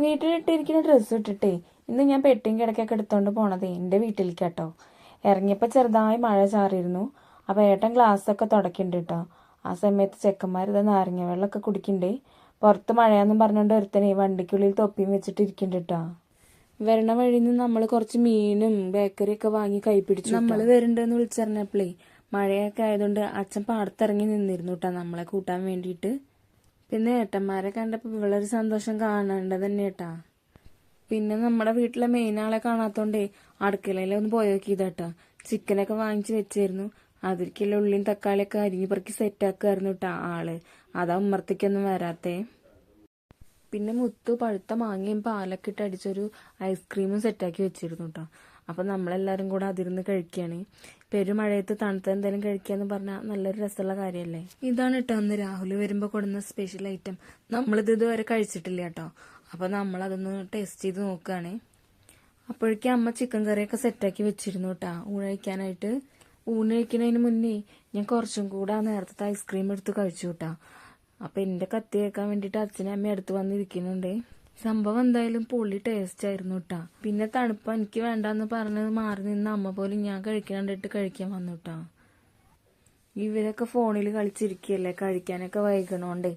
വീട്ടിലിട്ടിരിക്കുന്ന dress ഇട്ടിട്ടേ ഇന്ന് ഞാൻ പെട്ടിയും കിടക്കൊക്കെ എടുത്തോണ്ട് പോണതേ എൻ്റെ വീട്ടിലേക്കാട്ടോ. ഇറങ്ങിയപ്പോൾ ചെറുതായി മഴ ചാറിയിരുന്നു. അപ്പോൾ ഏട്ടൻ ഗ്ലാസ്സൊക്കെ തുടക്കുന്നുണ്ട് കേട്ടോ. ആ സമയത്ത് ചെക്കന്മാർ ഇതാ നാരങ്ങ വെള്ളമൊക്കെ കുടിക്കണ്ടേ. പുറത്ത് മഴയാന്നും പറഞ്ഞുകൊണ്ട് ഒരുത്തനെ വണ്ടിക്കുള്ളിൽ തൊപ്പിയും വെച്ചിട്ട് ഇരിക്കുന്നുണ്ട് കേട്ടോ. വരണ വഴിയിൽ നിന്ന് നമ്മൾ കുറച്ച് മീനും ബേക്കറിയൊക്കെ വാങ്ങി കൈ പിടിച്ചു. നമ്മൾ വരുന്നുണ്ടെന്ന് വിളിച്ചറിഞ്ഞപ്പോഴേ മഴയൊക്കെ ആയതുകൊണ്ട് അച്ഛൻ പാടത്തിറങ്ങി നിന്നിരുന്നു കേട്ടോ നമ്മളെ കൂട്ടാൻ വേണ്ടിയിട്ട്. പിന്നെ ഏട്ടന്മാരെ കണ്ടപ്പോൾ വളരെ സന്തോഷം കാണേണ്ടത് തന്നെ ഏട്ടാ. പിന്നെ നമ്മുടെ വീട്ടിലെ മെയിൻ ആളെ കാണാത്തോണ്ടേ അടുക്കളയിലൊന്ന് പോയി നോക്കിയതാട്ടാ. ചിക്കനൊക്കെ വാങ്ങിച്ചു വെച്ചായിരുന്നു. അതിലേക്കുള്ള ഉള്ളിയും തക്കാളിയൊക്കെ അരിഞ്ഞു പെറുക്കി സെറ്റാക്കുമായിരുന്നു കേട്ടാ ആള്. അതാ ഉമ്മർത്തേക്കൊന്നും വരാത്തേ. പിന്നെ മുത്തു പഴുത്ത മാങ്ങയും പാലൊക്കെ ഇട്ട് അടിച്ചൊരു ഐസ്ക്രീമും സെറ്റാക്കി വെച്ചിരുന്നു കേട്ടോ. അപ്പം നമ്മളെല്ലാവരും കൂടെ അതിരുന്ന് കഴിക്കുകയാണ്. പെരുമഴയത്ത് തണുത്ത എന്തെങ്കിലും കഴിക്കാന്ന് പറഞ്ഞാൽ നല്ലൊരു രസമുള്ള കാര്യമല്ലേ. ഇതാണ് കേട്ടോ അന്ന് രാഹുൽ വരുമ്പോൾ കൊടുന്ന സ്പെഷ്യൽ ഐറ്റം. നമ്മളിത് ഇതുവരെ കഴിച്ചിട്ടില്ല കേട്ടോ. അപ്പോൾ നമ്മളതൊന്ന് ടേസ്റ്റ് ചെയ്ത് നോക്കുകയാണ്. അപ്പോഴേക്കും അമ്മ ചിക്കൻ കറിയൊക്കെ സെറ്റാക്കി വെച്ചിരുന്നു കേട്ടോ ഊണ് കഴിക്കാനായിട്ട്. ഊണ് കഴിക്കുന്നതിന് മുന്നേ ഞാൻ കുറച്ചും കൂടെ ആ നേരത്തെ ഐസ്ക്രീം എടുത്ത് കഴിച്ചു കേട്ടോ. അപ്പം എൻ്റെ കത്തി വെക്കാൻ വേണ്ടിയിട്ട് അച്ഛനും അമ്മയും അടുത്ത് വന്നിരിക്കുന്നുണ്ട്. സംഭവം എന്തായാലും പൊള്ളി ടേസ്റ്റ് ആയിരുന്നു കേട്ടാ. പിന്നെ തണുപ്പ് എനിക്ക് വേണ്ടാന്ന് പറഞ്ഞത് മാറി നിന്ന് അമ്മ പോലും ഞാൻ കഴിക്കാണ്ടിട്ട് കഴിക്കാൻ വന്നു കേട്ടാ. ഇവരൊക്കെ ഫോണിൽ കളിച്ചിരിക്കുകയല്ലേ, കഴിക്കാനൊക്കെ വൈകണോണ്ടേ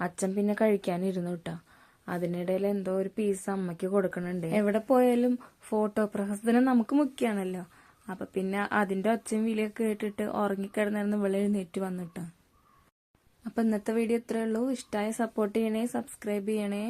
അച്ഛൻ പിന്നെ കഴിക്കാനിരുന്നു കേട്ടാ. അതിനിടയിൽ എന്തോ ഒരു പീസ് അമ്മയ്ക്ക് കൊടുക്കണുണ്ട്. എവിടെ പോയാലും ഫോട്ടോ പ്രഹസനം നമുക്ക് മുഖ്യാണല്ലോ. അപ്പൊ പിന്നെ അതിന്റെ ഒച്ചയും വിളിയൊക്കെ കേട്ടിട്ട് ഉറങ്ങിക്കിടന്നിരുന്ന് ഇവിടെ എഴുന്നേറ്റ് വന്നിട്ടാ. അപ്പൊ ഇന്നത്തെ വീഡിയോ ഇത്രയേ ഉള്ളൂ. ഇഷ്ടമായ സപ്പോർട്ട് ചെയ്യണേ, സബ്സ്ക്രൈബ് ചെയ്യണേ.